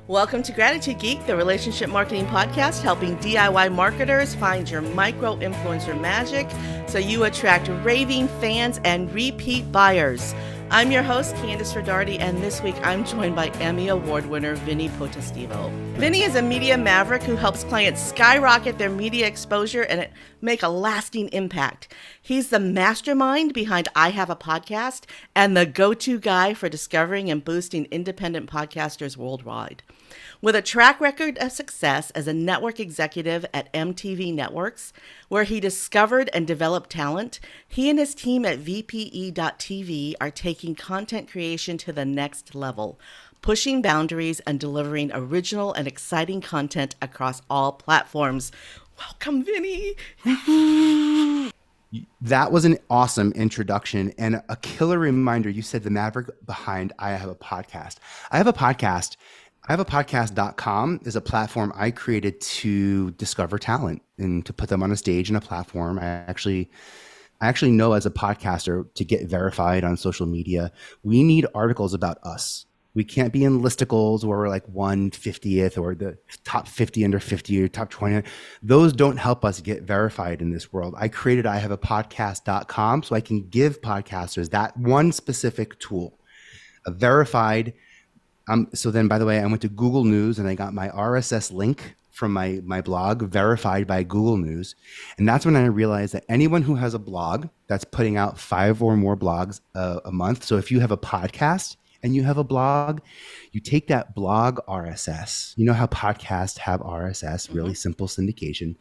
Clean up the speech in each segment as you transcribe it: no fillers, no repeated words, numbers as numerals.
Welcome to Gratitude Geek, the relationship marketing podcast helping DIY marketers find your micro influencer magic so you attract raving fans and repeat buyers. I'm your host, Candice Rodardi, and this week I'm joined by Emmy Award winner Vinnie Potestivo. Vinnie is a media maverick who helps clients skyrocket their media exposure and make a lasting impact. He's the mastermind behind I Have a Podcast and the go-to guy for discovering and boosting independent podcasters worldwide. With a track record of success as a network executive at MTV Networks, where he discovered and developed talent, he and his team at VPE.TV are taking content creation to the next level, pushing boundaries and delivering original and exciting content across all platforms. Welcome, Vinnie. That was an awesome introduction and a killer reminder. You said the maverick behind I Have a Podcast. I Have a Podcast. IHaveAPodcast.com is a platform I created to discover talent and to put them on a stage and a platform. I actually know as a podcaster, to get verified on social media, we need articles about us. We can't be in listicles where we're like 150th or the top 50 under 50 or top 20. Those don't help us get verified in this world. I created IHaveAPodcast.com so I can give podcasters that one specific tool, a verified. So then, by the way, I went to Google News and I got my RSS link from my blog verified by Google News. And that's when I realized that anyone who has a blog that's putting out 5 or more blogs a month. So if you have a podcast and you have a blog, you take that blog RSS. You know how podcasts have RSS, really simple syndication.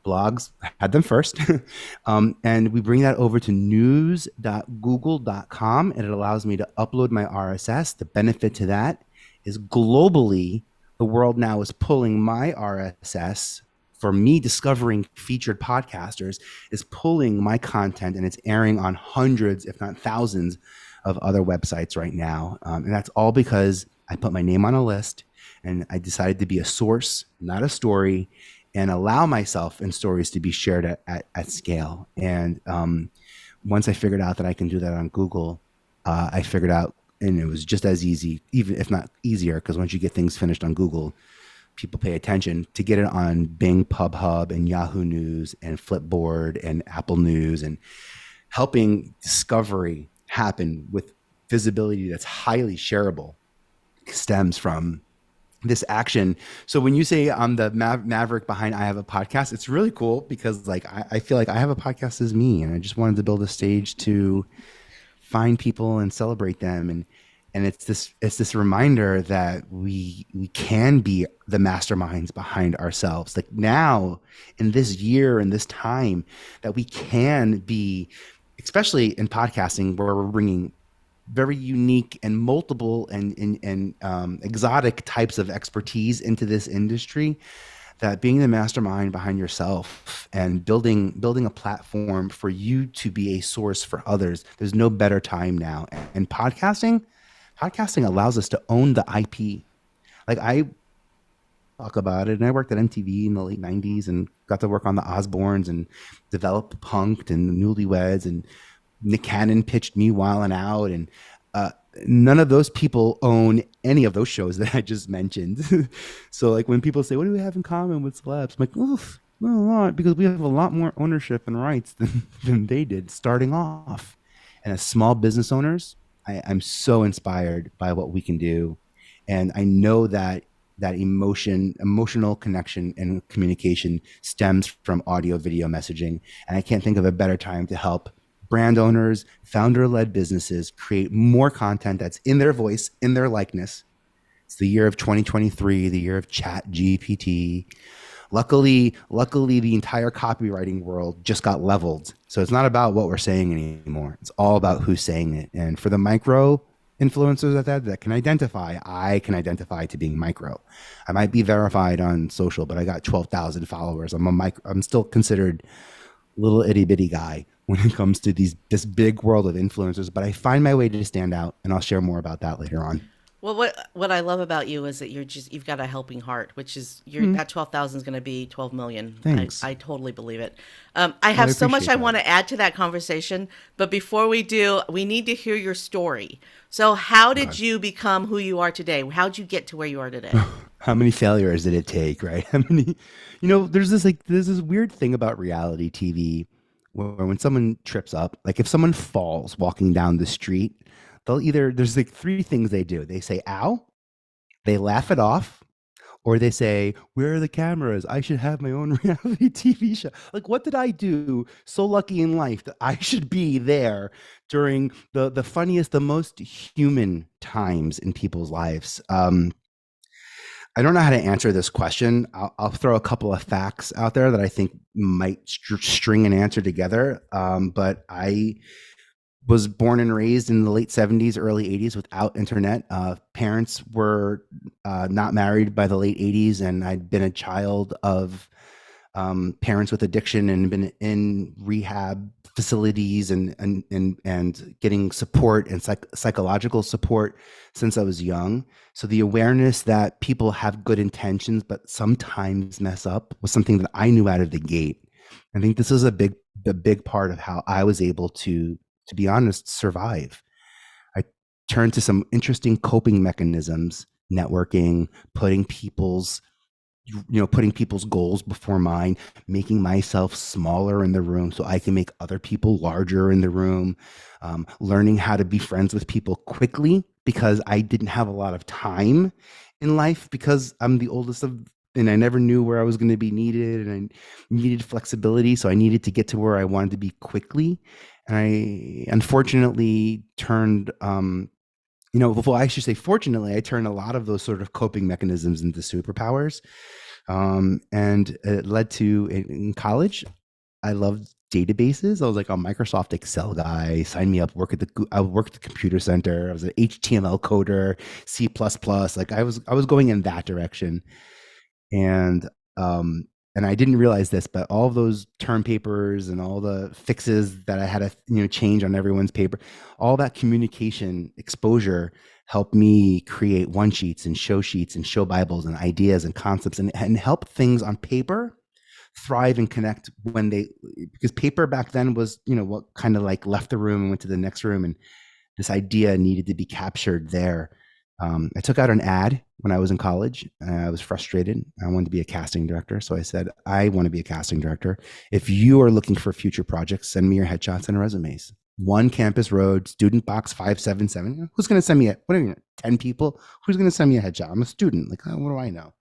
Blogs had them first. And we bring that over to news.google.com and it allows me to upload my RSS. The benefit to that is globally, the world now is pulling my RSS for me discovering featured podcasters, is pulling my content and it's airing on hundreds, if not thousands of other websites right now. And that's all because I put my name on a list and I decided to be a source, not a story, and allow myself and stories to be shared at scale. And once I figured out that I can do that on Google, I figured out, and it was just as easy, even if not easier, because once you get things finished on Google, people pay attention, to get it on Bing, PubHub, and Yahoo News, and Flipboard, and Apple News, and helping discovery happen with visibility that's highly shareable stems from this action. So when you say I'm the maverick behind I Have a Podcast, it's really cool because like I feel like I Have a Podcast is me, and I just wanted to build a stage to find people and celebrate them. And it's this reminder that we can be the masterminds behind ourselves. Like now in this year and this time that we can be, especially in podcasting where we're bringing very unique and multiple and exotic types of expertise into this industry, that being the mastermind behind yourself and building a platform for you to be a source for others, there's no better time now. And podcasting allows us to own the IP. Like I talk about it, and I worked at MTV in the late 90s and got to work on the Osbournes and develop Punk'd and Newlyweds, and Nick Cannon pitched me Wild 'N Out, and none of those people own any of those shows that I just mentioned. So like when people say, what do we have in common with celebs? I'm like, oof, not a lot, because we have a lot more ownership and rights than they did starting off. And as small business owners, I'm so inspired by what we can do. And I know that emotional connection and communication stems from audio video messaging. And I can't think of a better time to help brand owners, founder-led businesses create more content that's in their voice, in their likeness. It's the year of 2023, the year of ChatGPT. Luckily, the entire copywriting world just got leveled. So it's not about what we're saying anymore. It's all about who's saying it. And for the micro influencers that can identify, I can identify to being micro. I might be verified on social, but I got 12,000 followers. I'm still considered little itty bitty guy when it comes to this big world of influencers, but I find my way to stand out, and I'll share more about that later on. Well, what I love about you is that you've got a helping heart, which is Hmm, that 12,000 is going to be 12 million. thanks. I totally believe it. I Well, have I so much appreciate I that. want to add to that conversation, but before we do, we need to hear your story. So, how did Okay. you become who you are today? How'd you get to where you are today? How many failures did it take, right? How many, there's this weird thing about reality TV where when someone trips up, like if someone falls walking down the street, there's like three things they do. They say, ow, they laugh it off, or they say, where are the cameras? I should have my own reality TV show. Like, what did I do so lucky in life that I should be there during the funniest, the most human times in people's lives? I don't know how to answer this question. I'll throw a couple of facts out there that I think might string an answer together. But I was born and raised in the late 70s, early 80s without internet. Parents were not married by the late 80s, and I'd been a child of parents with addiction and been in rehab facilities and getting support and psychological support since I was young. So the awareness that people have good intentions but sometimes mess up was something that I knew out of the gate. I think this is the big part of how I was able to be honest, survive. I turned to some interesting coping mechanisms, networking, putting people's goals before mine, making myself smaller in the room so I can make other people larger in the room, learning how to be friends with people quickly because I didn't have a lot of time in life because I'm the oldest of, and I never knew where I was going to be needed, and I needed flexibility. So I needed to get to where I wanted to be quickly. And I unfortunately turned, well, I should say, fortunately, I turned a lot of those sort of coping mechanisms into superpowers. And it led to in college, I loved databases. I was like a Microsoft Excel guy. Sign me up. I worked at the computer center. I was an HTML coder, C++. Like I was going in that direction. And um, and I didn't realize this, but all of those term papers and all the fixes that I had to change on everyone's paper, all that communication exposure helped me create one sheets and show Bibles and ideas and concepts and help things on paper thrive and connect when they, because paper back then was what kind of like left the room and went to the next room, and this idea needed to be captured there. I took out an ad when I was in college. I was frustrated. I wanted to be a casting director. So I said, I want to be a casting director. If you are looking for future projects, send me your headshots and resumes. One Campus Road, student box 577. Who's going to send me what are you, 10 people? Who's going to send me a headshot? I'm a student. Like, what do I know?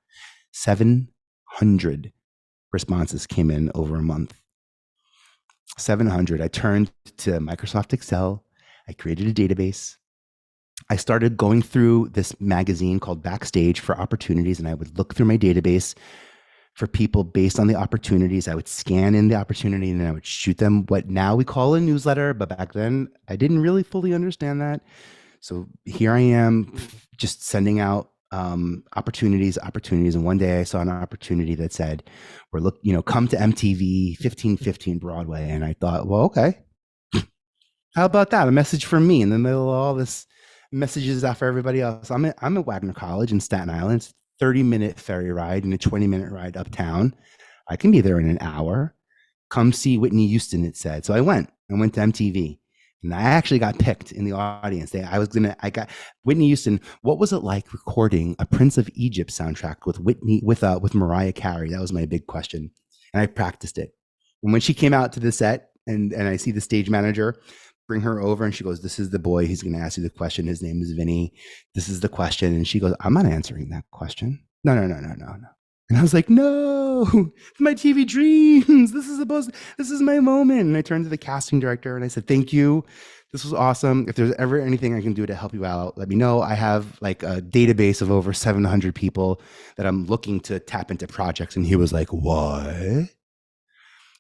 700 responses came in over a month. 700. I turned to Microsoft Excel. I created a database. I started going through this magazine called Backstage for opportunities, and I would look through my database for people based on the opportunities. I would scan in the opportunity and then I would shoot them what now we call a newsletter, but back then I didn't really fully understand that. So here I am just sending out opportunities. And one day I saw an opportunity that said, come to MTV 1515 Broadway. And I thought, well, okay, how about that? A message from me in the middle of all this messages out for everybody else. I'm at Wagner College in Staten Island. It's a 30-minute ferry ride and a 20-minute ride uptown. I can be there in an hour. Come see Whitney Houston, it said. So I went to MTV. And I actually got picked in the audience. I got Whitney Houston. What was it like recording a Prince of Egypt soundtrack with Mariah Carey? That was my big question. And I practiced it. And when she came out to the set and I see the stage manager bring her over and she goes, this is the boy who's going to ask you the question. His name is Vinny. This is the question. And she goes, I'm not answering that question. No. And I was like, no, my TV dreams. This is my moment. And I turned to the casting director and I said, thank you. This was awesome. If there's ever anything I can do to help you out, let me know. I have like a database of over 700 people that I'm looking to tap into projects. And he was like, what?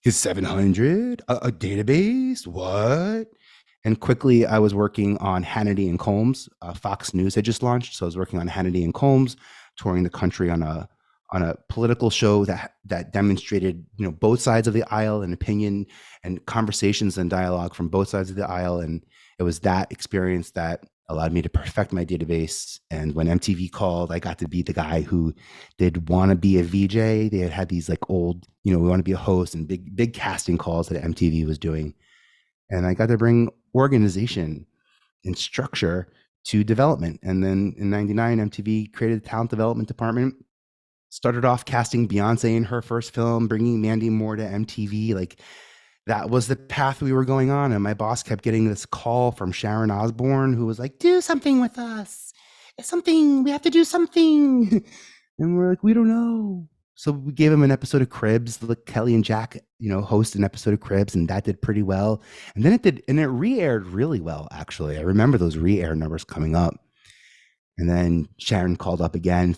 His 700? A database? What? And quickly, I was working on Hannity and Combs. Fox News had just launched, so I was working on Hannity and Combs, touring the country on a political show that demonstrated both sides of the aisle and opinion and conversations and dialogue from both sides of the aisle. And it was that experience that allowed me to perfect my database. And when MTV called, I got to be the guy who did want to be a VJ. They had these like old, we want to be a host and big casting calls that MTV was doing. And I got to bring organization and structure to development. And then in 99, MTV created a talent development department, started off casting Beyonce in her first film, bringing Mandy Moore to MTV. Like, that was the path we were going on. And my boss kept getting this call from Sharon Osbourne, who was like, do something with us. It's something, we have to do something. And we're like, we don't know. So we gave him an episode of Cribs. Like Kelly and Jack, host an episode of Cribs, and that did pretty well. And then it re-aired really well, actually. I remember those re-air numbers coming up. And then Sharon called up again.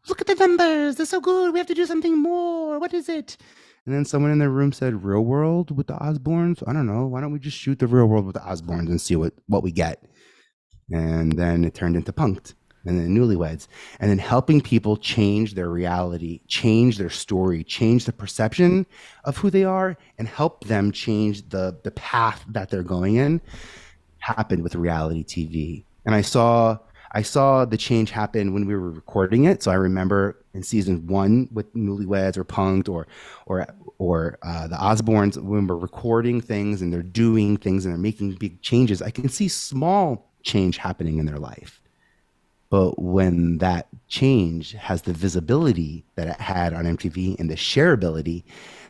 Look at the numbers. They're so good. We have to do something more. What is it? And then someone in the room said, Real World with the Osbournes? I don't know. Why don't we just shoot the Real World with the Osbournes and see what we get? And then it turned into Punk'd, and then Newlyweds. And then helping people change their reality, change their story, change the perception of who they are, and help them change the path that they're going in happened with reality TV. And I saw the change happen when we were recording it. So I remember in season 1 with Newlyweds or Punk'd or the Osbournes, when we're recording things and they're doing things and they're making big changes, I can see small change happening in their life. But when that change has the visibility that it had on MTV and the shareability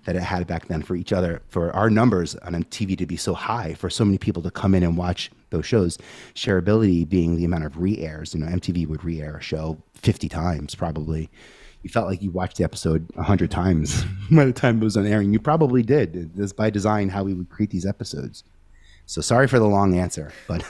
that it had back then for each other, for our numbers on MTV to be so high, for so many people to come in and watch those shows, shareability being the amount of re-airs, MTV would re-air a show 50 times probably. You felt like you watched the episode 100 times by the time it was on airing. You probably did. It was by design how we would create these episodes. So sorry for the long answer, but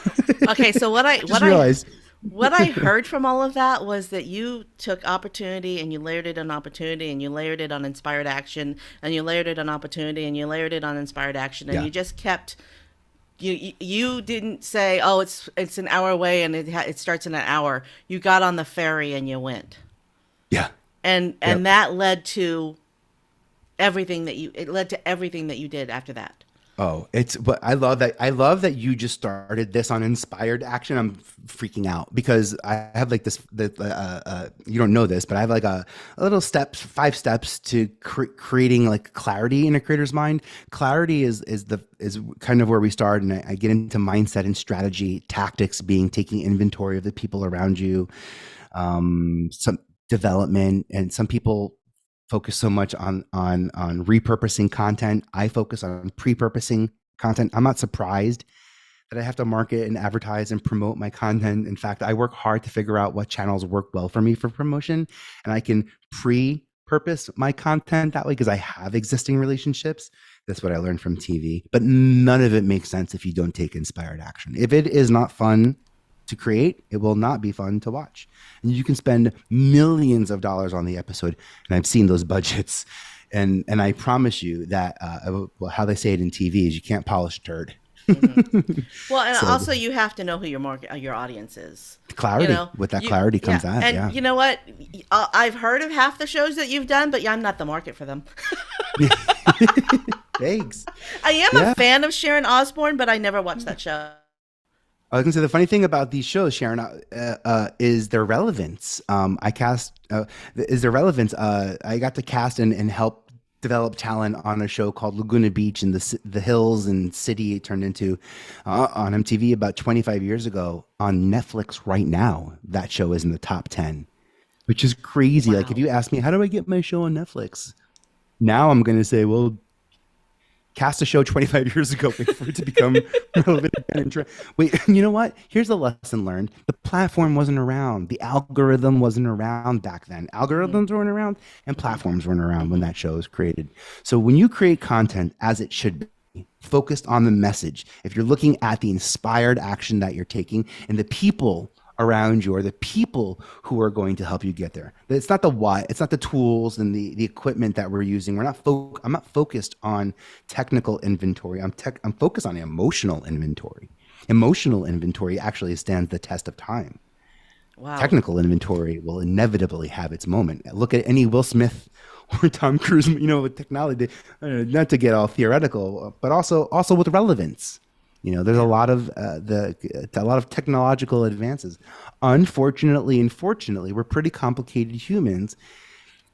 okay. So what I realized. What I heard from all of that was that you took opportunity and you layered it on opportunity and you layered it on inspired action and you layered it on opportunity and you layered it on inspired action, and you just kept. You didn't say, oh, it's an hour away and it starts in an hour. You got on the ferry and you went. Yeah. And that led to everything that you did after that. Oh, but I love that you just started this on inspired action. I'm freaking out because I have like this, you don't know this, but I have like a little 5 steps to creating like clarity in a creator's mind. Clarity is kind of where we start. And I get into mindset and strategy, tactics being taking inventory of the people around you, some development, and some people focus so much on repurposing content. I focus on pre-purposing content. I'm not surprised that I have to market and advertise and promote my content. In fact, I work hard to figure out what channels work well for me for promotion, and I can pre-purpose my content that way because I have existing relationships. That's what I learned from TV. But none of it makes sense if you don't take inspired action. If it is not fun to create, it will not be fun to watch. And you can spend millions of dollars on the episode, and I've seen those budgets. And I promise you that how they say it in TV is you can't polish turd. Mm-hmm. Well, and also you have to know who your audience is. Clarity. With that clarity comes that. And you know what? I've heard of half the shows that you've done, but I'm not the market for them. Thanks. I am a fan of Sharon Osbourne, but I never watched that show. I was going to say the funny thing about these shows, Sharon, is their relevance. I got to cast and help develop talent on a show called Laguna Beach in the hills and city. It turned into on MTV about 25 years ago. On Netflix right now, that show is in the top 10, which is crazy. Wow. Like if you ask me, how do I get my show on Netflix? Now I'm going to say, well, cast a show 25 years ago, wait for it to become relevant again. Wait, you know what? Here's the lesson learned. The platform wasn't around. The algorithm wasn't around back then. Algorithms weren't around and platforms weren't around when that show was created. So when you create content as it should be, focused on the message, if you're looking at the inspired action that you're taking and the people around you are the people who are going to help you get there. It's not the why, it's not the tools and the equipment that we're using. I'm not focused on technical inventory. I'm focused on emotional inventory. Emotional inventory actually stands the test of time. Wow. Technical inventory will inevitably have its moment. Look at any Will Smith or Tom Cruise, with technology, not to get all theoretical, but also with relevance. There's a lot of technological advances. Unfortunately and fortunately, we're pretty complicated humans,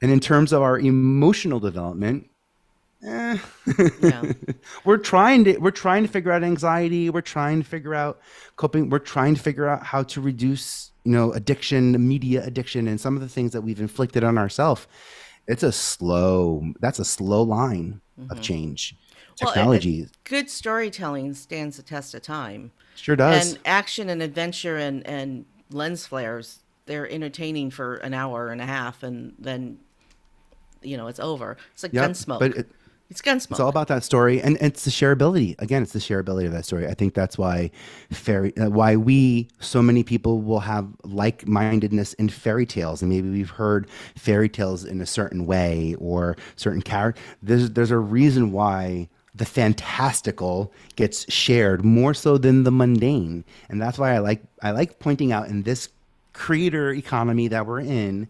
and in terms of our emotional development, eh, Yeah. we're trying to figure out anxiety. We're trying to figure out coping. We're trying to figure out how to reduce, addiction, media addiction, and some of the things that we've inflicted on ourselves. That's a slow line of Hmm. change. Well, Technology good storytelling stands the test of time. sure And does. action and adventure and lens flares, they're entertaining for an hour and a half, and then, it's over. It's like Yep. But Gunsmoke. It's it's all Gunsmoke. about that story, and it's the shareability. Again, it's the shareability of that story. I think that's why so many people will have like-mindedness in fairy tales, and maybe we've heard fairy tales in a certain way or certain character. There's a reason why the fantastical gets shared more so than the mundane, and that's why I like pointing out in this creator economy that we're in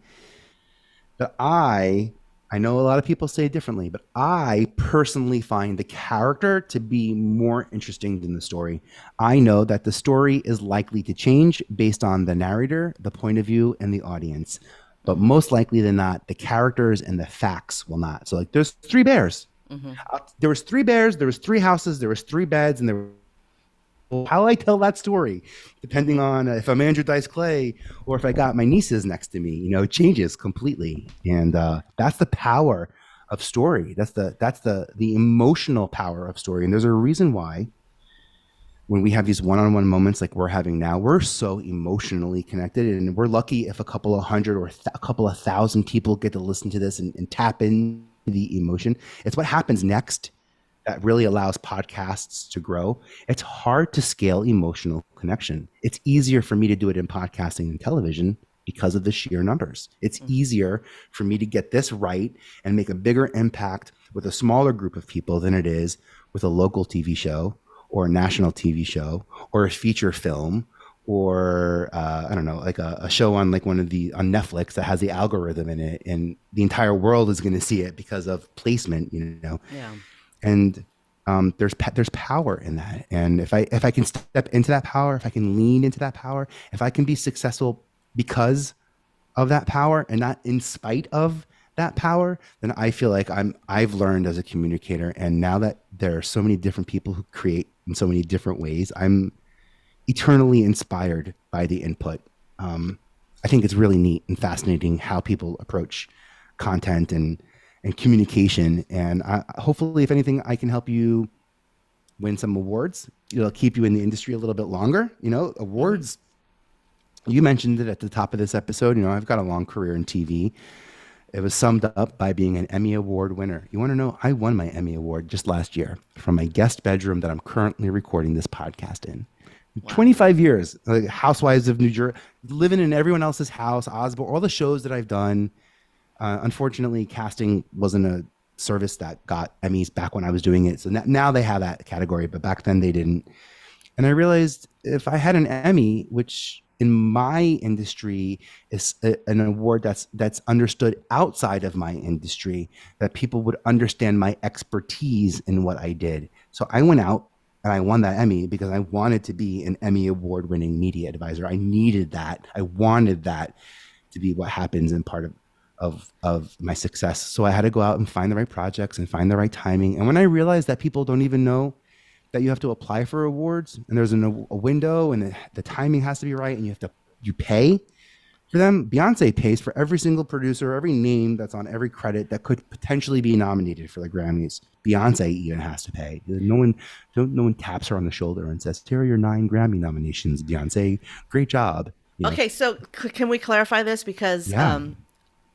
that I know a lot of people say it differently, but I personally find the character to be more interesting than the story. I know that the story is likely to change based on the narrator, the point of view, and the audience. But Hmm. most likely than not, the characters and the facts will not. So like there's three bears. Hmm. There was three bears, there was three houses, there was three beds, and there how I tell that story, depending Hmm. on if I'm Andrew Dice Clay or if I got my nieces next to me, it changes completely. And that's the power of story. That's the emotional power of story. And there's a reason why when we have these one-on-one moments like we're having now, we're so emotionally connected, and we're lucky if a couple of hundred or a couple of thousand people get to listen to this and tap into the emotion. It's what happens next that really allows podcasts to grow. It's hard to scale emotional connection. It's easier for me to do it in podcasting and television because of the sheer numbers. It's Hmm. easier for me to get this right and make a bigger impact with a smaller group of people than it is with a local TV show or a national TV show or a feature film or I don't know, like a show on like on Netflix that has the algorithm in it, and the entire world is going to see it because of placement. Yeah. And there's power in that, and if I can step into that power, if I can lean into that power, if I can be successful because of that power and not in spite of that power, then I feel like I've learned as a communicator. And now that there are so many different people who create in so many different ways, I'm eternally inspired by the input. I think it's really neat and fascinating how people approach content and communication. And hopefully, if anything, I can help you win some awards. It'll keep you in the industry a little bit longer. Hmm. Awards. You mentioned it at the top of this episode. I've got a long career in TV. It was summed up by being an Emmy Award winner. You want to know? I won my Emmy Award just last year from my guest bedroom that I'm currently recording this podcast in. Wow. 25 years, like Housewives of New Jersey, living in everyone else's house, Osborne, all the shows that I've done. Unfortunately, casting wasn't a service that got Emmys back when I was doing it. So now they have that category, but back then they didn't. And I realized if I had an Emmy, which in my industry is an award that's understood outside of my industry, that people would understand my expertise in what I did. So I went out and I won that Emmy because I wanted to be an Emmy award winning media advisor. I needed that. I wanted that to be what happens in part of my success. So I had to go out and find the right projects and find the right timing. And when I realized that people don't even know that you have to apply for awards and there's a window and the timing has to be right and you pay for them. Beyonce pays for every single producer, every name that's on every credit that could potentially be nominated for the Grammys. Beyonce even has to pay. No one taps her on the shoulder and says, "Here are your 9 Grammy nominations, Beyonce. Great job." Okay, so can we clarify this? Because Yeah.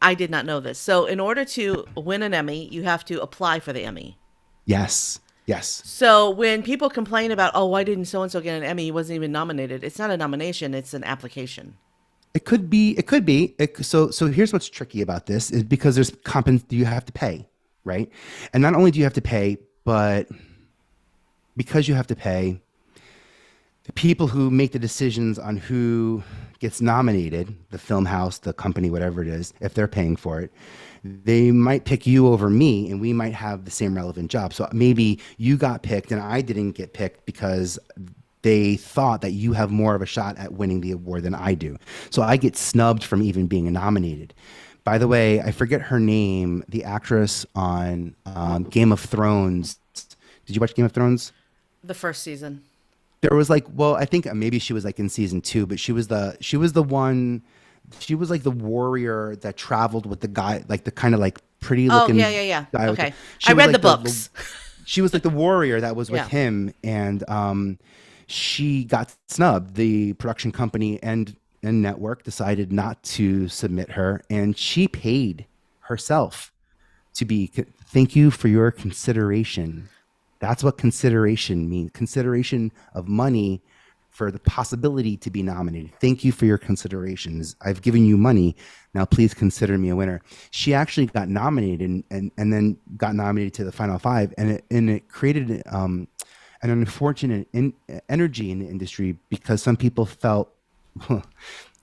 I did not know this. So, in order to win an Emmy, you have to apply for the Emmy. Yes. Yes. So, when people complain about, oh, why didn't so and so get an Emmy? He wasn't even nominated. It's not a nomination, it's an application. It could be. It could be. So here's what's tricky about this is because you have to pay, right? And not only do you have to pay, but because you have to pay, the people who make the decisions on who gets nominated, the film house, the company, whatever it is, if they're paying for it, they might pick you over me and we might have the same relevant job. So maybe you got picked and I didn't get picked because they thought that you have more of a shot at winning the award than I do. So I get snubbed from even being nominated. By the way, I forget her name, the actress on Game of Thrones. Did you watch Game of Thrones? The first season. There was like, well, I think maybe she was like in season 2, but she was the one, she was like the warrior that traveled with the guy, like the kind of like pretty Oh, looking yeah. guy. Okay. She I was read the like books. she was like the warrior that was with Yeah. him, and she got snubbed. The production company and network decided not to submit her, and she paid herself to be. Thank you for your consideration. That's what consideration means. Consideration of money for the possibility to be nominated. Thank you for your considerations. I've given you money. Now please consider me a winner. She actually got nominated and then got nominated to the final 5, and it created an unfortunate energy in the industry because some people felt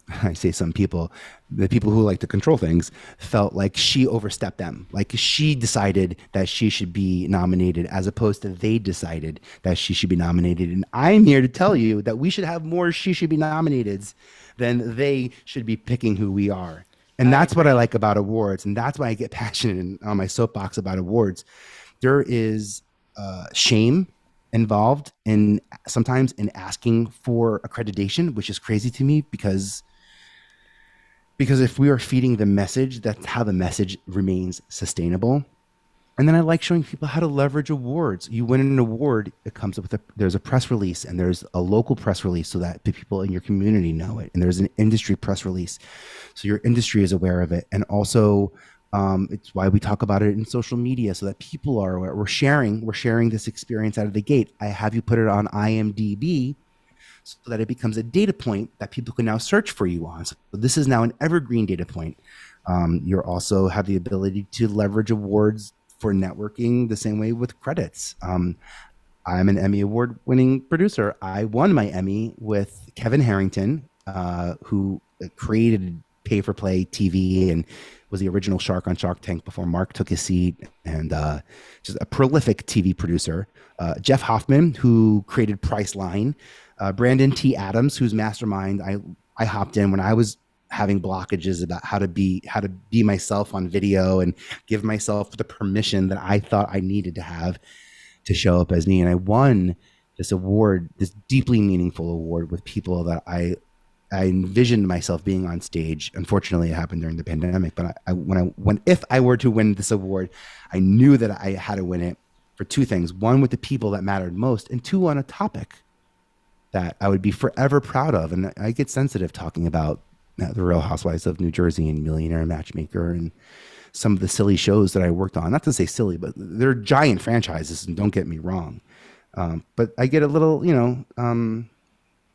I say some people, the people who like to control things, felt like she overstepped them. Like she decided that she should be nominated as opposed to they decided that she should be nominated. And I'm here to tell you that we should have more she should be nominated than they should be picking who we are. And that's what I like about awards. And that's why I get passionate on my soapbox about awards. There is shame involved in sometimes in asking for accreditation, which is crazy to me because if we are feeding the message, that's how the message remains sustainable. And then I like showing people how to leverage awards. You win an award, it comes with there's a press release and there's a local press release so that the people in your community know it. And there's an industry press release. So your industry is aware of it. And also it's why we talk about it in social media so that people are aware. We're sharing this experience out of the gate. I have you put it on IMDb so that it becomes a data point that people can now search for you on. So this is now an evergreen data point. You also have the ability to leverage awards for networking the same way with credits. I'm an Emmy Award winning producer. I won my Emmy with Kevin Harrington, who created pay for play TV and was the original shark on Shark Tank before Mark took his seat, and just a prolific TV producer. Jeff Hoffman, who created Priceline. Brandon T. Adams, whose mastermind I hopped in when I was having blockages about how to be myself on video and give myself the permission that I thought I needed to have to show up as me. And I won this award, this deeply meaningful award with people that I envisioned myself being on stage. Unfortunately, it happened during the pandemic, but if I were to win this award, I knew that I had to win it for two things. One, with the people that mattered most, and two, on a topic that I would be forever proud of. And I get sensitive talking about the Real Housewives of New Jersey and Millionaire Matchmaker and some of the silly shows that I worked on. Not to say silly, but they're giant franchises, and don't get me wrong. But I get a little,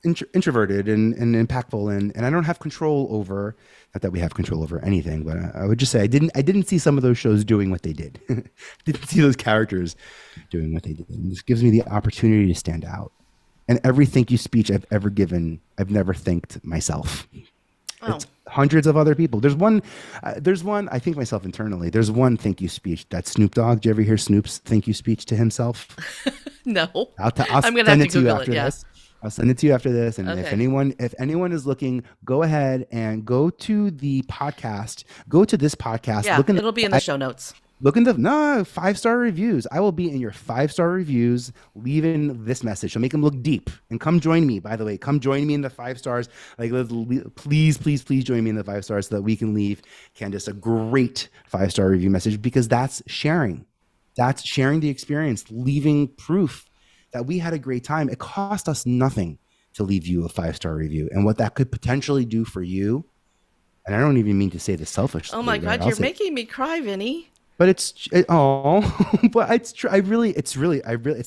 introverted and impactful, and I don't have control over, not that we have control over anything, but I would just say I didn't see some of those shows doing what they did. Didn't see those characters doing what they did. And this gives me the opportunity to stand out. And every thank you speech I've ever given, I've never thanked myself. Oh. It's hundreds of other people. There's one, I think myself internally, there's one thank you speech that Snoop Dogg, did you ever hear Snoop's thank you speech to himself? No. I'll I'm going to have to Google it, yeah. I'll send it to you after this. And okay. if anyone is looking, go ahead and go to the podcast, go to this podcast. Yeah, it'll be in the show notes. Look in the 5-star reviews. I will be in your 5-star reviews, leaving this message. So make them look deep, and come join me. By the way, come join me in the 5 stars. Like, please join me in the 5 stars so that we can leave Candace a great 5-star review message, because that's sharing. That's sharing the experience, leaving proof that we had a great time. It cost us nothing to leave you a 5-star review, and what that could potentially do for you. And I don't even mean to say this selfishly. Oh my God, you're making me cry, Vinnie. But it's true. It's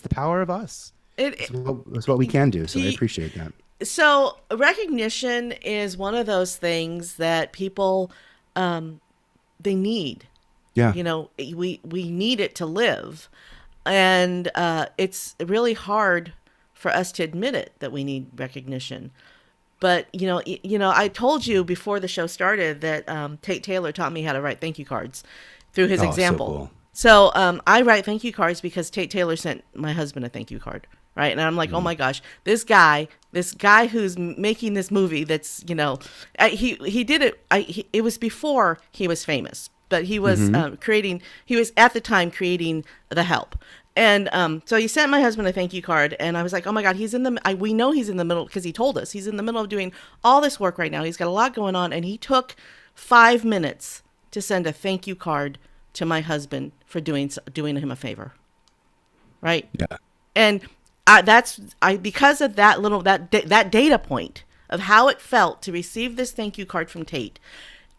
the power of us. It's what we can do. So I appreciate that. So recognition is one of those things that people, they need. Yeah. We need it to live. And it's really hard for us to admit it, that we need recognition. But I told you before the show started that Tate Taylor taught me how to write thank you cards through his Oh, so example. cool. So I write thank you cards because Tate Taylor sent my husband a thank you card, right? And I'm like, oh my gosh, this guy who's making this movie, that's he did it. It was before he was famous, but he was creating. He was at the time creating The Help. And so he sent my husband a thank you card, and I was like, "Oh my God, we know he's in the middle, because he told us he's in the middle of doing all this work right now. He's got a lot going on, and he took 5 minutes to send a thank you card to my husband for doing him a favor, right? Yeah. And because of that data point of how it felt to receive this thank you card from Tate,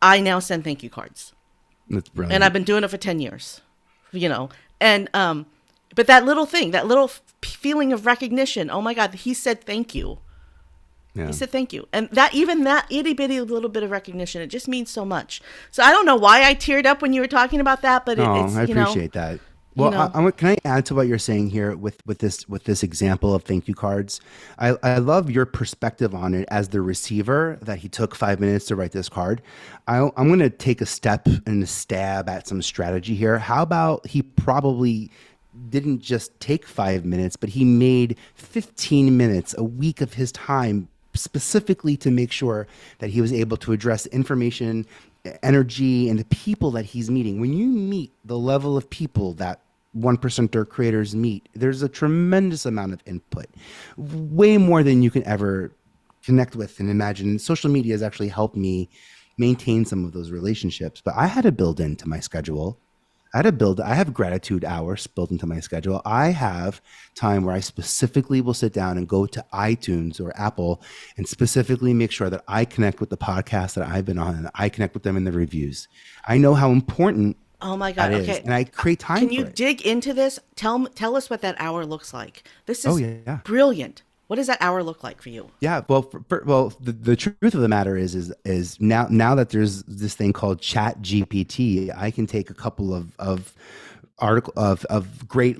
I now send thank you cards, That's brilliant. and I've been doing it for 10 years, and but that little thing, that little feeling of recognition, oh my God, he said thank you. Yeah. He said thank you. And that itty bitty little bit of recognition, it just means so much. So I don't know why I teared up when you were talking about that, but it's, I appreciate that. Well, can I add to what you're saying here with this example of thank you cards? I love your perspective on it as the receiver, that he took 5 minutes to write this card. I'm going to take a step and a stab at some strategy here. How about he probably didn't just take 5 minutes, but he made 15 minutes a week of his time specifically to make sure that he was able to address information, energy, and the people that he's meeting. When you meet the level of people that 1%er creators meet, there's a tremendous amount of input, way more than you can ever connect with and imagine. Social media has actually helped me maintain some of those relationships, but I had to build into my schedule. I have gratitude hours built into my schedule. I have time where I specifically will sit down and go to iTunes or Apple and specifically make sure that I connect with the podcast that I've been on, and I connect with them in the reviews. I know how important oh my God, that is, okay. and I create time Can for you it. dig into this? Tell us what that hour looks like. This is yeah. brilliant. What does that hour look like for you? Yeah, well, the truth of the matter is now that there's this thing called ChatGPT, I can take a couple of great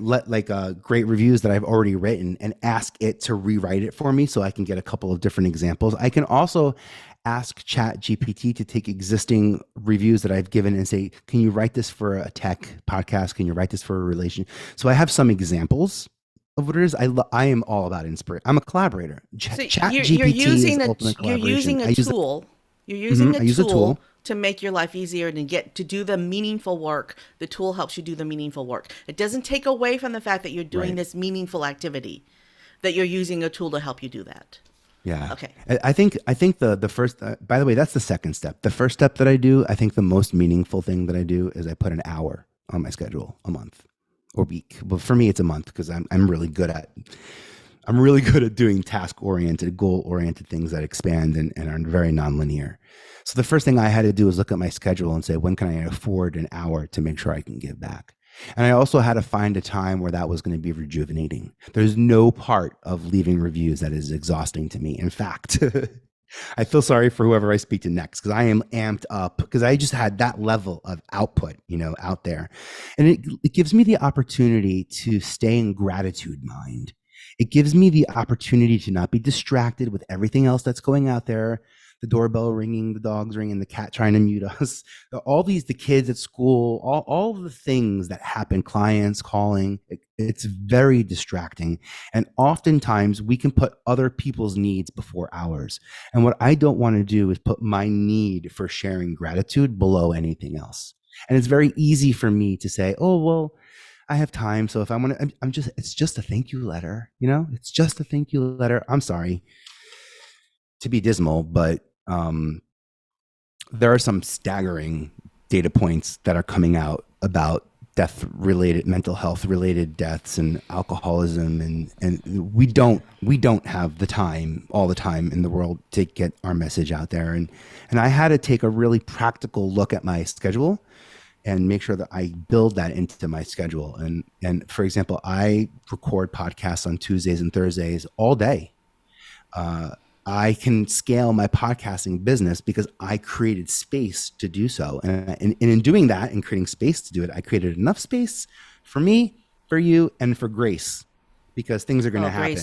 great reviews that I've already written and ask it to rewrite it for me, so I can get a couple of different examples. I can also ask ChatGPT to take existing reviews that I've given and say, "Can you write this for a tech podcast? Can you write this for a relation?" So I have some examples of what it is. I am all about inspiration. I'm a collaborator. So ChatGPT is ultimate you're collaboration. using a tool. You're using a tool to make your life easier and get to do the meaningful work. The tool helps you do the meaningful work. It doesn't take away from the fact that you're doing this meaningful activity, that you're using a tool to help you do that. Yeah. Okay. I think the first, by the way, that's the second step. The first step that I do, I think the most meaningful thing that I do is I put an hour on my schedule a month or week. But for me, it's a month, because I'm really good at doing task-oriented, goal-oriented things that expand and are very nonlinear. So the first thing I had to do was look at my schedule and say, when can I afford an hour to make sure I can give back? And I also had to find a time where that was going to be rejuvenating. There's no part of leaving reviews that is exhausting to me. In fact, I feel sorry for whoever I speak to next, because I am amped up because I just had that level of output, out there. And it gives me the opportunity to stay in gratitude mind. It gives me the opportunity to not be distracted with everything else that's going out there. The doorbell ringing, the dogs ringing, the cat trying to mute us, the kids at school, all the things that happen, clients calling, it's very distracting. And oftentimes we can put other people's needs before ours. And what I don't want to do is put my need for sharing gratitude below anything else. And it's very easy for me to say, oh, well, I have time. So if I want to, it's just a thank you letter, it's just a thank you letter. I'm sorry to be dismal, but there are some staggering data points that are coming out about mental health related deaths and alcoholism, and we don't have the time all the time in the world to get our message out there. And I had to take a really practical look at my schedule and make sure that I build that into my schedule. And for example, I record podcasts on Tuesdays and Thursdays all day. I can scale my podcasting business because I created space to do so. And in doing that and creating space to do it, I created enough space for me, for you, and for Grace, because things are going to happen.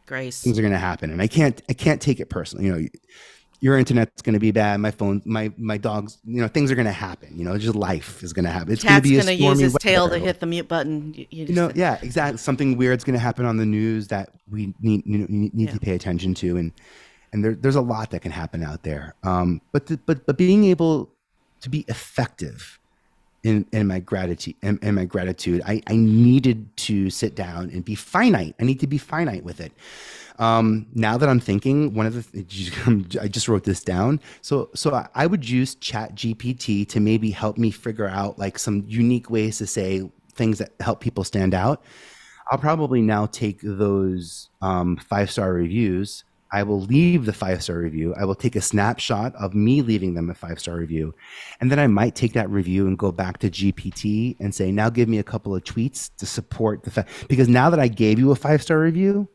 Grace. Things are going to happen, and I can't take it personally. You know, your internet's going to be bad. My phone, my dogs. You know, things are going to happen. You know, just life is going to happen. It's going to be a stormy use his weather. tail to hit the mute button. You know, yeah, exactly. Something weird's going to happen on the news that we need to pay attention to, and there's a lot that can happen out there. But being able to be effective in my gratitude, I needed to sit down and be finite. I need to be finite with it. Now that I'm thinking, I just wrote this down. So I would use ChatGPT to maybe help me figure out like some unique ways to say things that help people stand out. I'll probably now take those 5-star reviews. I will leave the 5-star review. I will take a snapshot of me leaving them a 5-star review. And then I might take that review and go back to GPT and say, now give me a couple of tweets to support the fact, because now that I gave you a 5-star review,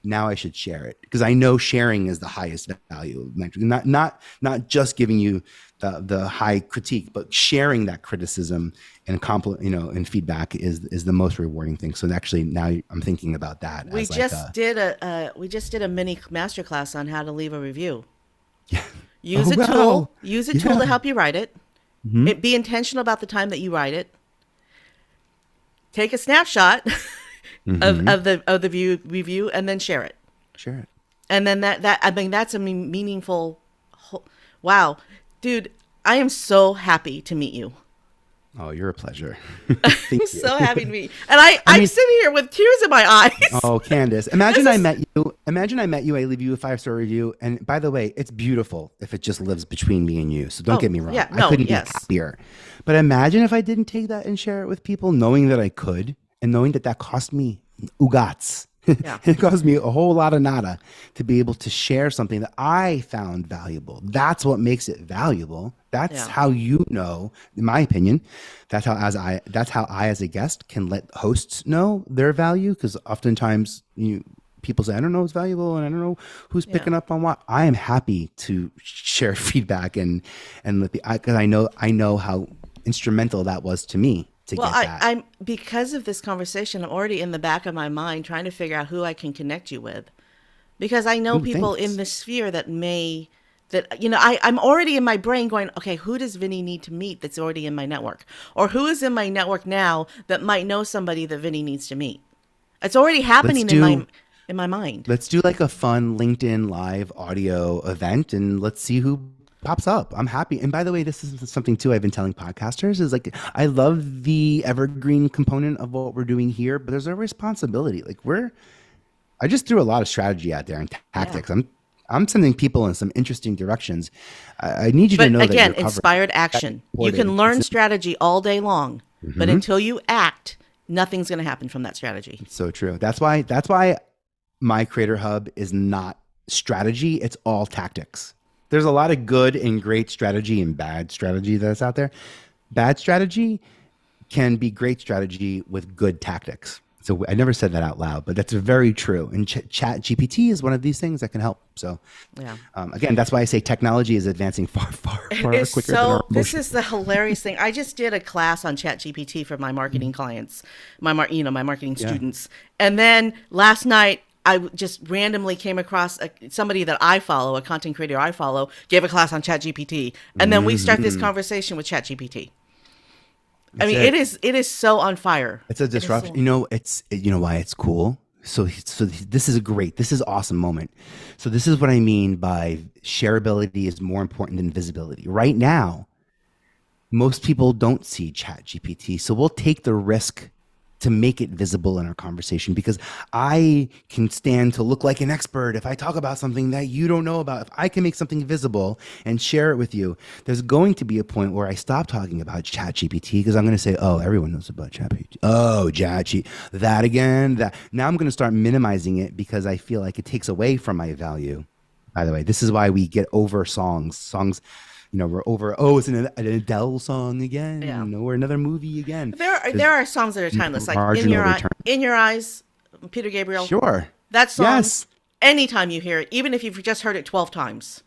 now I should share it, because I know sharing is the highest value. Not just giving you the high critique, but sharing that criticism and and feedback is the most rewarding thing. So actually, now I'm thinking about that. We just did a mini masterclass on how to leave a review. Yeah. Use a tool to help you write it. Mm-hmm. Be intentional about the time that you write it. Take a snapshot of the review and then share it. Share it. And then that's a meaningful. Wow, dude, I am so happy to meet you. Oh, you're a pleasure. I'm so happy to meet you. And I'm sitting here with tears in my eyes. Oh, Candace, imagine I met you. I leave you a 5-star review. And by the way, it's beautiful if it just lives between me and you. So don't get me wrong. I couldn't be happier. But imagine if I didn't take that and share it with people, knowing that I could, and knowing that cost me ugats. Yeah. It cost me a whole lot of nada to be able to share something that I found valuable. That's what makes it valuable. That's how you know, in my opinion, that's how I as a guest can let hosts know their value, because oftentimes people say, I don't know what's valuable and I don't know who's picking up on what. I am happy to share feedback and because I know how instrumental that was to me. I'm because of this conversation, I'm already in the back of my mind trying to figure out who I can connect you with, because I know people in this sphere I'm already in my brain going, okay, who does Vinnie need to meet that's already in my network, or who is in my network now that might know somebody that Vinnie needs to meet. It's already happening in my mind. Let's do like a fun LinkedIn live audio event, and let's see who pops up. I'm happy. And by the way, this is something too I've been telling podcasters is like, I love the evergreen component of what we're doing here, but there's a responsibility. Like I just threw a lot of strategy out there and tactics. Yeah. I'm sending people in some interesting directions. I need you to know that you're covered. Inspired action. You can learn strategy all day long, but until you act, nothing's going to happen from that strategy. It's so true. That's why my Creator Hub is not strategy. It's all tactics. There's a lot of good and great strategy and bad strategy that's out there. Bad strategy can be great strategy with good tactics. So I never said that out loud, but that's very true. And ChatGPT is one of these things that can help. So again, that's why I say technology is advancing far quicker than our emotions. This is the hilarious thing. I just did a class on ChatGPT for my marketing clients, my marketing students. And then last night, I just randomly came across somebody that I follow, a content creator I follow, gave a class on ChatGPT, and then we start this conversation with ChatGPT. It is so on fire. It's a disruption. You know why it's cool. So this is awesome moment. So this is what I mean by shareability is more important than visibility. Right now, most people don't see ChatGPT, so we'll take the risk to make it visible in our conversation, because I can stand to look like an expert if I talk about something that you don't know about. If I can make something visible and share it with you, there's going to be a point where I stop talking about ChatGPT, because I'm going to say, oh, everyone knows about ChatGPT. Oh, ChatGPT, that again. That now I'm going to start minimizing it because I feel like it takes away from my value. By the way, this is why we get over songs. We're over, it's an Adele song again, or another movie again. There are songs that are timeless, like In Your Eyes, Peter Gabriel. Sure. That song, anytime you hear it, even if you've just heard it 12 times.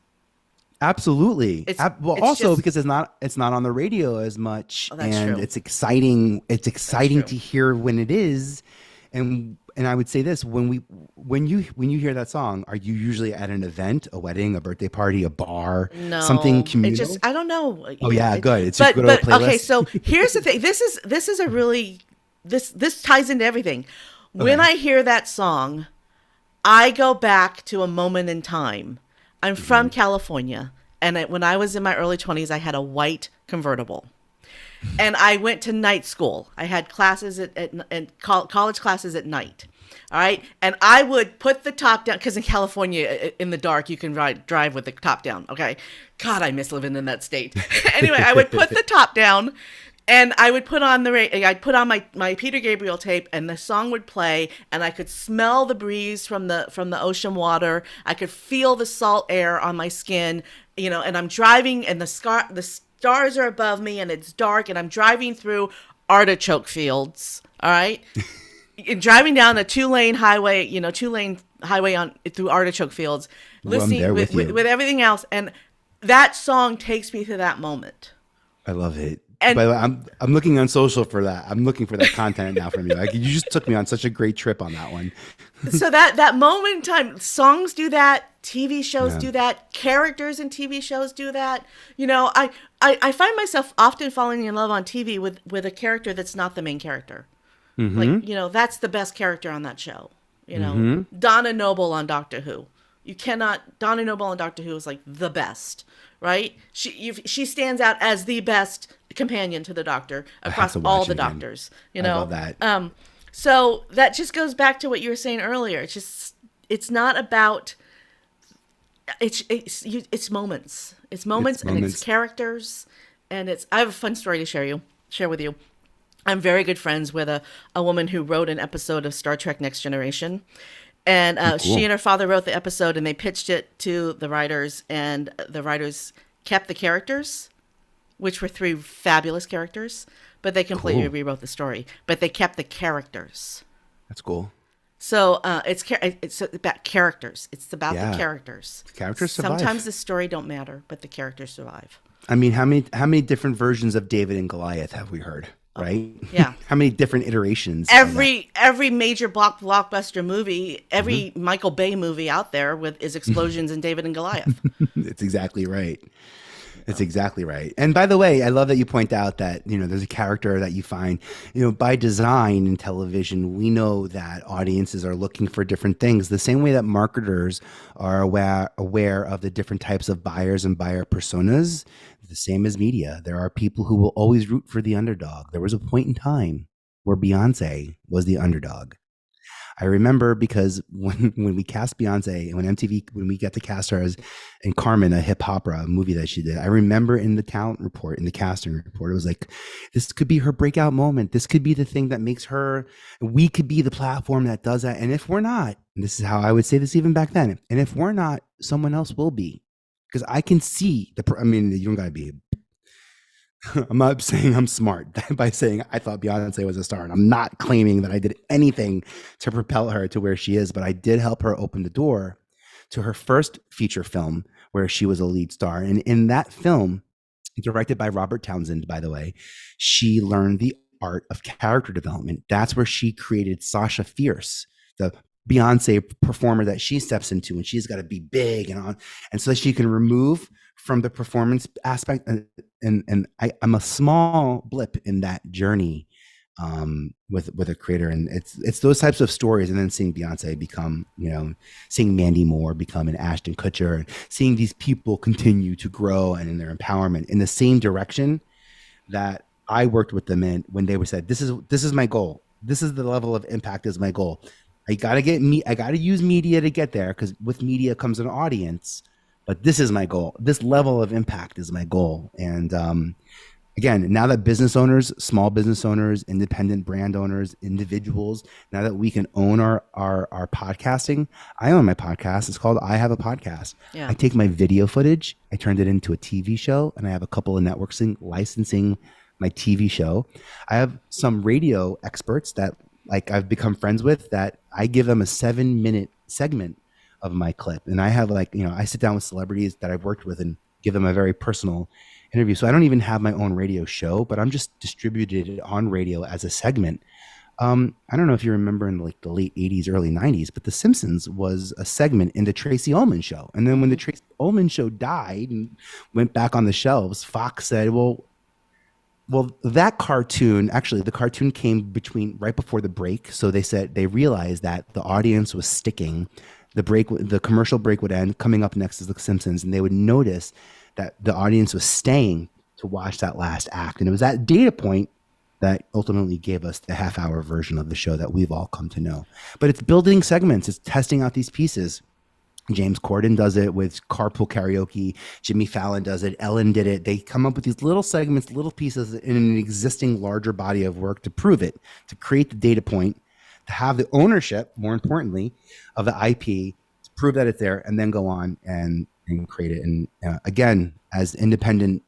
Absolutely. Because it's not on the radio as much, that's true. it's exciting to hear when it is. And and I would say this, when you hear that song, are you usually at an event, a wedding, a birthday party, a bar, something No, it just, communal? I don't know. Oh yeah, good. It's a But good old okay, playlist. so here's the thing. This is a really, this ties into everything. When Okay. I hear that song, I go back to a moment in time. I'm from Hmm. California, and when I was in my early 20s, I had a white convertible. And I went to night school. I had classes college classes at night. All right. And I would put the top down because in California, in the dark, you can drive with the top down. Okay. God, I miss living in that state. Anyway, I would put the top down and I would put on I'd put on my Peter Gabriel tape and the song would play and I could smell the breeze from the ocean water. I could feel the salt air on my skin, and I'm driving and the stars are above me and it's dark and I'm driving through artichoke fields. All right. And driving down a two lane highway on through artichoke fields, Well, I'm listening there with you. with everything else. And that song takes me to that moment. I love it. And By the way, I'm looking on social for that. I'm looking for that content now from you. Like, you just took me on such a great trip on that one. so that moment in time, songs do that, TV shows Yeah. do that, characters in TV shows do that. I find myself often falling in love on TV with a character that's not the main character. Mm-hmm. Like, that's the best character on that show. Mm-hmm. Donna Noble on Doctor Who. Donna Noble on Doctor Who is like the best, right? She stands out as the best companion to the Doctor I have across to all watch the it again. Doctors, I love that. So that just goes back to what you were saying earlier. It's not about, it's moments. It's It's moments and it's moments. characters I have a fun story to share with you. I'm very good friends with a woman who wrote an episode of Star Trek Next Generation. And Oh, she cool. and her father wrote the episode and they pitched it to the writers, and the writers kept the characters, which were three fabulous characters, but they completely Cool. rewrote the story. But they kept the characters. That's cool. So it's about characters. It's about the Yeah. characters. Characters Sometimes survive. the story don't matter, but the characters survive. I mean, how many different versions of David and Goliath have we heard? Right? Yeah. How many different iterations of that? Every major blockbuster movie, Mm-hmm. every Michael Bay movie out there with is explosions in David and Goliath. It's exactly right. It's exactly right. And by the way, I love that you point out that, there's a character that you find, by design in television, we know that audiences are looking for different things. The same way that marketers are aware of the different types of buyers and buyer personas, the same as media. There are people who will always root for the underdog. There was a point in time where Beyonce was the underdog. I remember because when we cast Beyonce and when we got to cast her as in Carmen, a hip opera movie that she did, I remember in the talent report, in the casting report, it was like, this could be her breakout moment. This could be the thing that makes her, we could be the platform that does that. And if we're not, and this is how I would say this even back then, and if we're not, someone else will be. Because I can see I mean, you don't gotta be I'm not saying I'm smart by saying I thought Beyonce was a star. And I'm not claiming that I did anything to propel her to where she is, but I did help her open the door to her first feature film where she was a lead star. And in that film, directed by Robert Townsend, by the way, she learned the art of character development. That's where she created Sasha Fierce, the Beyonce performer that she steps into, and she's got to be big and on, and so she can remove from the performance aspect. I'm a small blip in that journey with a creator, and it's those types of stories, and then seeing Beyonce become, seeing Mandy Moore become an Ashton Kutcher, and seeing these people continue to grow and in their empowerment in the same direction that I worked with them in when they were said, this is my goal. This is the level of impact is my goal. I gotta use media to get there because with media comes an audience, but this is my goal. This level of impact is my goal. And again, now that business owners, small business owners, independent brand owners, individuals, now that we can own our podcasting, I own my podcast. It's called I Have a Podcast. Yeah. I take my video footage, I turned it into a TV show, and I have a couple of networks licensing my TV show. I have some radio experts that I've become friends with that I give them a 7-minute segment of my clip. And I have I sit down with celebrities that I've worked with and give them a very personal interview. So I don't even have my own radio show, but I'm just distributed it on radio as a segment. I don't know if you remember in like the late 80s, early 90s, but The Simpsons was a segment in the Tracy Ullman show. And then when the Hmm. Tracy Ullman show died and went back on the shelves, Fox said, well, that cartoon, actually, the cartoon came between right before the break. So they said they realized that the audience was sticking. The commercial break would end. Coming up next is The Simpsons, and they would notice that the audience was staying to watch that last act. And it was that data point that ultimately gave us the half-hour version of the show that we've all come to know. But it's building segments. It's testing out these pieces. James Corden does it with carpool karaoke. Jimmy Fallon does it. Ellen did it. They come up with these little segments, little pieces in an existing larger body of work to prove it, to create the data point, to have the ownership, more importantly, of the IP, to prove that it's there, and then go on and create it. And again, as independent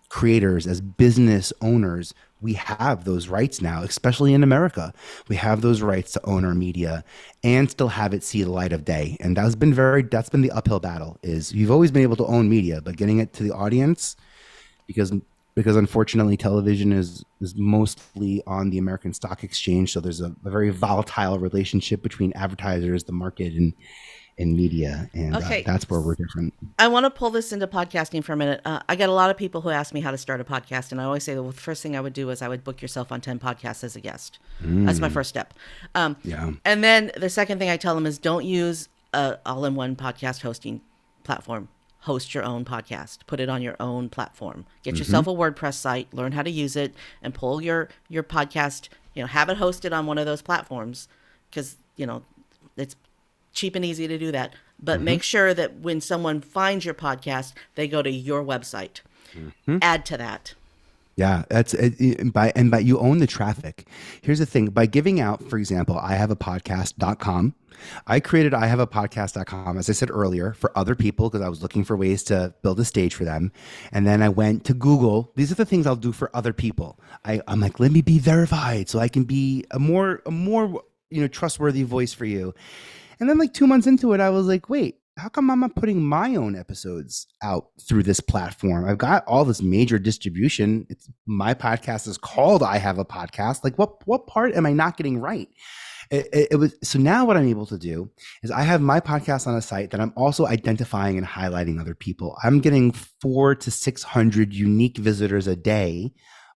creators, as business owners, we have those rights now, especially in America. We have those rights to own our media and still have it see the light of day. And that's been the uphill battle is you've always been able to own media, but getting it to the audience because because unfortunately television is mostly on the American Stock Exchange. So there's a very volatile relationship between advertisers, the market and media. And Okay. that's where we're different. I want to pull this into podcasting for a minute. I get a lot of people who ask me how to start a podcast, and I always say the first thing I would do is I would book yourself on 10 podcasts as a guest. That's my first step. Yeah. And then the second thing I tell them is don't use a all-in-one podcast hosting platform. Host your own podcast. Put it on your own platform. Get yourself a WordPress site. Learn how to use it, and pull your podcast. Have it hosted on one of those platforms because it's cheap and easy to do that. But make sure that when someone finds your podcast, they go to your website. Add to that. Yeah, that's it, by you own the traffic. Here's the thing, by giving out, for example, I have a podcast.com. I created I have a podcast.com, as I said earlier, for other people because I was looking for ways to build a stage for them. And then I went to Google. These are the things I'll do for other people. I'm like, let me be verified so I can be a more trustworthy voice for you. And then like 2 months into it, I was like, wait, how come I'm not putting my own episodes out through this platform? I've got all this major distribution. My podcast is called I Have a Podcast. Like what part am I not getting right? It was so now what I'm able to do is I have my podcast on a site that I'm also identifying and highlighting other people. I'm getting 400 to 600 unique visitors a day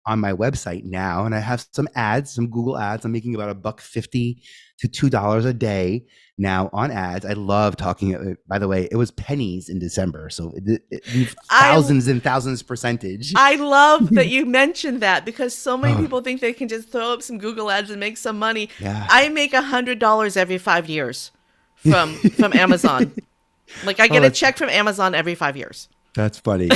on my website now, and I have some ads, some Google ads. I'm making about $1.50 to $2 a day now on ads. I love talking. By the way, it was pennies in December, so I thousands and thousands percentage. I love that you mentioned that because so many Oh, people think they can just throw up some Google ads and make some money. yeah. I make $100 every 5 years from Amazon. Like I Oh, get a check from Amazon every 5 years. that's funny.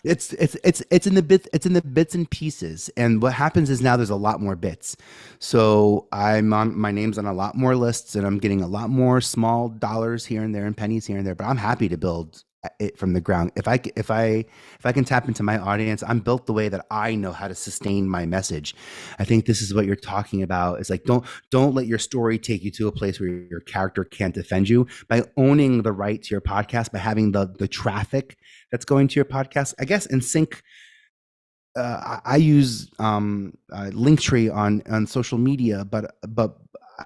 It's in the bits and pieces. And what happens is now there's a lot more bits. So my name's on a lot more lists and I'm getting a lot more small dollars here and there and pennies here and there, but I'm happy to build it from the ground. If I can tap into my audience, I'm built the way that I know how to sustain my message. I think this is what you're talking about. It's like don't let your story take you to a place where your character can't defend you. By owning the right to your podcast, by having the traffic that's going to your podcast, I guess in sync. I use Linktree on social media, but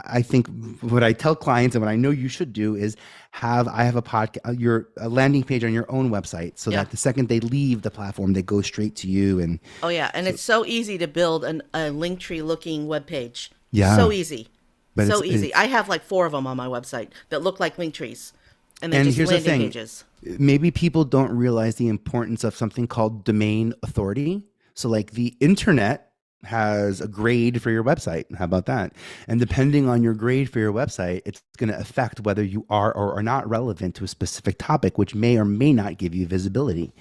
I think what I tell clients and what I know you should do is I have a podcast, a landing page on your own website, so Yeah. that the second they leave the platform, they go straight to you. And Oh yeah, and it's so easy to build a Linktree looking web page. yeah, So easy. but So easy. I have like 4 of them on my website that look like Linktrees. And they're and just here's the landing thing, pages. maybe people don't realize the importance of something called domain authority. So like the internet has a grade for your website. How about that? And depending on your grade for your website, it's going to affect whether you are or are not relevant to a specific topic, which may or may not give you visibility.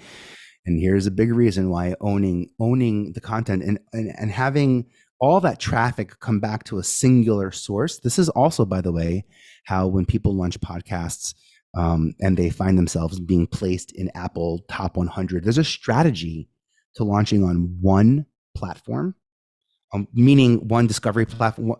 And here's a big reason why owning the content and having all that traffic come back to a singular source. This is also, by the way, how when people launch podcasts and they find themselves being placed in Apple top 100, there's a strategy to launching on one platform, meaning one discovery platform,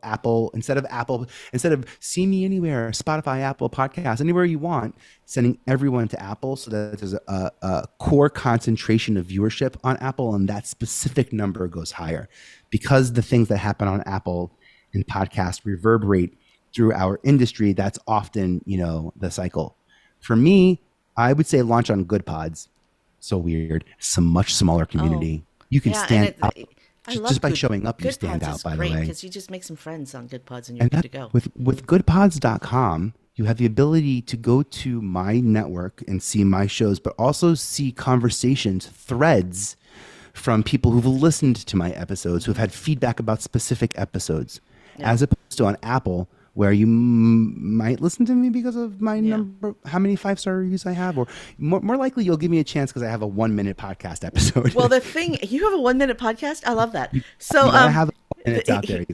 instead of See Me Anywhere, Spotify, Apple Podcasts, anywhere you want, sending everyone to Apple so that there's a core concentration of viewership on Apple, and that specific number goes higher because the things that happen on Apple and podcast reverberate through our industry. That's often, the cycle. For me, I would say launch on Good Pods. So weird. It's a much smaller community. You can stand out. I love Just by showing up, you Good stand Pods out, is by the great way. because you just make some friends on Good Pods and you're good to go. With goodpods.com, you have the ability to go to my network and see my shows, but also see conversations, threads from people who've listened to my episodes, who've had feedback about specific episodes, as opposed to on Apple, where you might listen to me because of my number, how many 5-star reviews I have, or more likely you'll give me a chance because I have a 1 minute podcast episode. Well, you have a 1 minute podcast. I love that. So you gotta have minutes out there.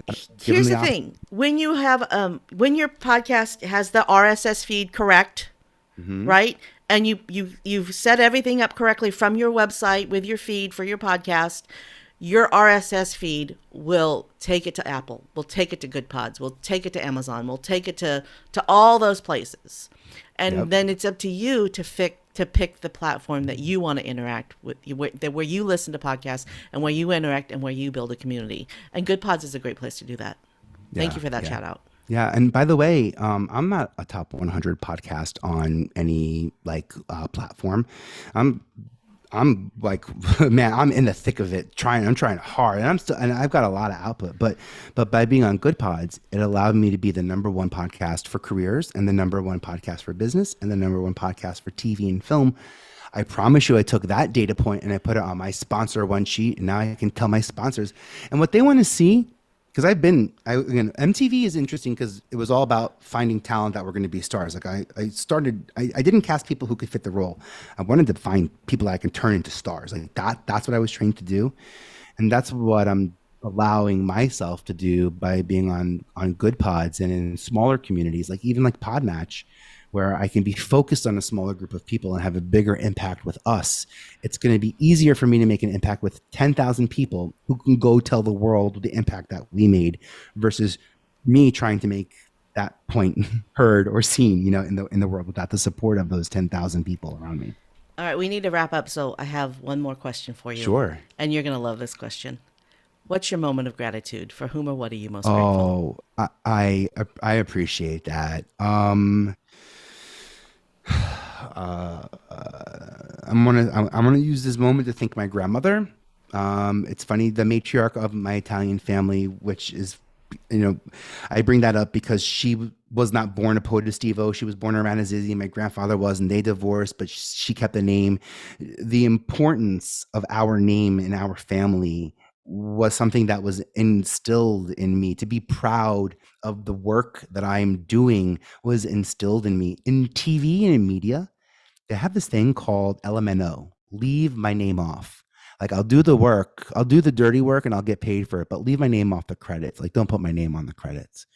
Here's the thing: when you have when your podcast has the RSS feed correct, right, and you've set everything up correctly from your website with your feed for your podcast, your RSS feed will take it to Apple, will take it to Good Pods, will take it to Amazon, will take it to all those places. And then it's up to you to pick the platform that you want to interact with, where you listen to podcasts and where you interact and where you build a community. And Good Pods is a great place to do that. Thank you for that shout out. Yeah, and by the way, I'm not a top 100 podcast on any platform. I'm like, man, I'm in the thick of it. I'm trying hard, and I've got a lot of output. But by being on Good Pods, it allowed me to be the #1 podcast for careers, and the #1 podcast for business, and the #1 podcast for TV and film. I promise you, I took that data point and I put it on my sponsor one sheet, and now I can tell my sponsors and what they want to see. Because MTV is interesting because it was all about finding talent that were going to be stars. Like I didn't cast people who could fit the role. I wanted to find people that I can turn into stars. Like that's what I was trained to do. And that's what I'm allowing myself to do by being on Good Pods and in smaller communities, even like Podmatch, where I can be focused on a smaller group of people and have a bigger impact with us. It's going to be easier for me to make an impact with 10,000 people who can go tell the world the impact that we made versus me trying to make that point heard or seen, in the world without the support of those 10,000 people around me. All right, we need to wrap up. So I have one more question for you. Sure. And you're going to love this question. What's your moment of gratitude? For whom or what are you most grateful? Oh, I appreciate that. I'm gonna use this moment to thank my grandmother. It's funny, the matriarch of my Italian family, which is, I bring that up because she was not born a Potestivo. She was born a Ranazizi. My grandfather was, and they divorced, but she kept the name. The importance of our name in our family was something that was instilled in me. To be proud of the work that I'm doing was instilled in me. In TV and in media, they have this thing called LMNO, leave my name off. Like, I'll do the work, I'll do the dirty work and I'll get paid for it, but leave my name off the credits. Like, don't put my name on the credits.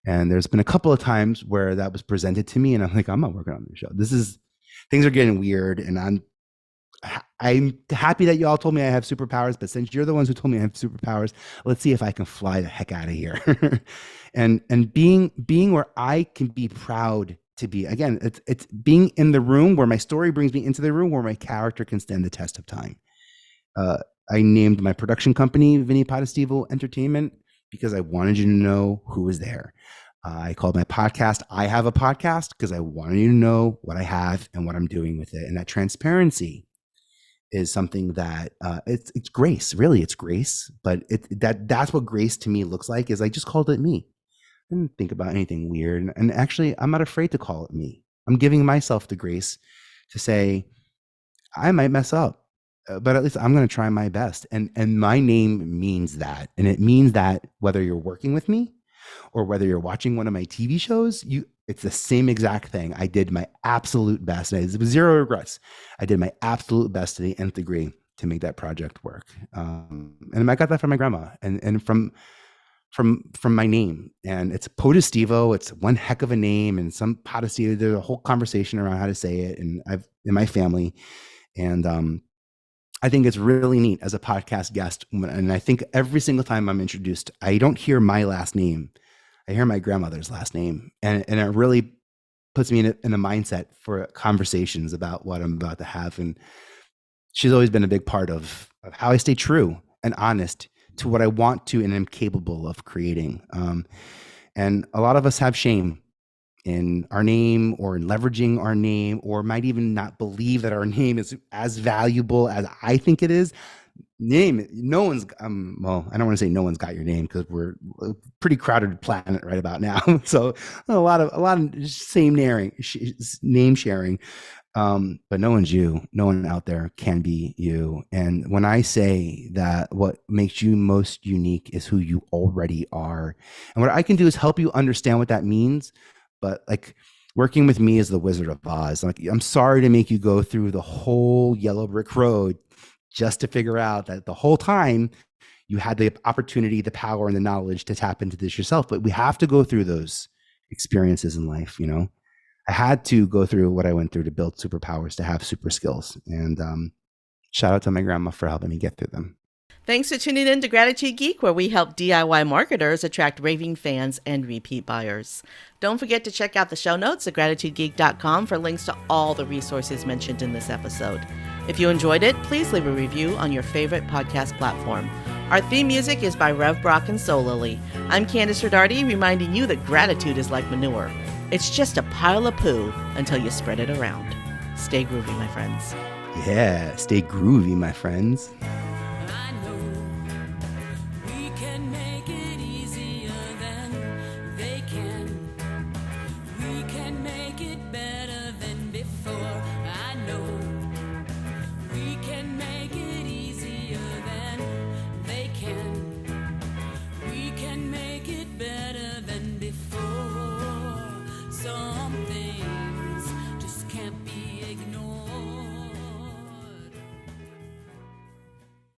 And there's been a couple of times where that was presented to me and I'm like, I'm not working on the show. Things are getting weird, and I'm happy that y'all told me I have superpowers, but since you're the ones who told me I have superpowers, let's see if I can fly the heck out of here. and being where I can be proud to be. Again, it's being in the room where my story brings me into the room where my character can stand the test of time. I named my production company Vinnie Potestivo Entertainment because I wanted you to know who was there. I called my podcast I Have a Podcast because I wanted you to know what I have and what I'm doing with it. And that transparency is something that it's grace. Really, it's grace. But that's what grace to me looks like. Is I just called it me. I didn't think about anything weird. And actually, I'm not afraid to call it me. I'm giving myself the grace to say, I might mess up, but at least I'm going to try my best. And my name means that. And it means that whether you're working with me or whether you're watching one of my TV shows, it's the same exact thing. I did my absolute best. And it was zero regrets. I did my absolute best to the nth degree to make that project work. And I got that from my grandma and from my name. And it's Potestivo. It's one heck of a name. And some Potestivo, there's a whole conversation around how to say it. And I've in my family. And I think it's really neat as a podcast guest. And I think every single time I'm introduced, I don't hear my last name. I hear my grandmother's last name. And it really puts me in a mindset for conversations about what I'm about to have. And she's always been a big part of how I stay true and honest to what I want to and am capable of creating. And a lot of us have shame in our name or in leveraging our name, or might even not believe that our name is as valuable as I think it is. No one's, well, I don't want to say no one's got your name, because we're a pretty crowded planet right about now. So a lot of name sharing. But no one's you. No one out there can be you. And when I say that what makes you most unique is who you already are, and what I can do is help you understand what that means. But like, working with me is the Wizard of Oz. Like, I'm sorry to make you go through the whole yellow brick road just to figure out that the whole time you had the opportunity, the power, and the knowledge to tap into this yourself. But we have to go through those experiences in life. I had to go through what I went through to build superpowers, to have super skills. And shout out to my grandma for helping me get through them. Thanks for tuning in to Gratitude Geek, where we help DIY marketers attract raving fans and repeat buyers. Don't forget to check out the show notes at gratitudegeek.com for links to all the resources mentioned in this episode. If you enjoyed it, please leave a review on your favorite podcast platform. Our theme music is by Rev Brock and Solily. I'm Candice Rodarty, reminding you that gratitude is like manure. It's just a pile of poo until you spread it around. Stay groovy, my friends. Yeah, stay groovy, my friends.